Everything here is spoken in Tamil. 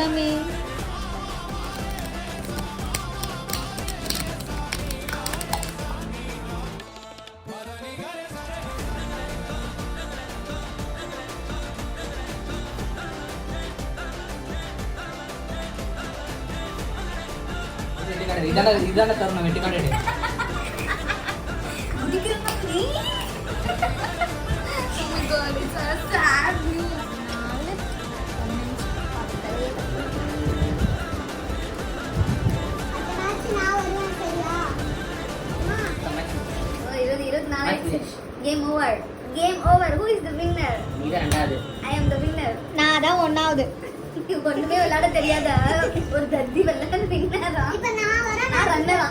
போலாமே. இதான தருணம் வெட்டி காட்டு. Game over. Game over. Who is the winner? நீதான் ரெண்டாவது. I am the winner. நான் தான் ஒண்ணாவது. ஒண்ணுமே விளையாட தெரியாத ஒரு தத்தி விளையாட வின்னரா? இப்ப நான் வரேன். நான் ரன்னரா?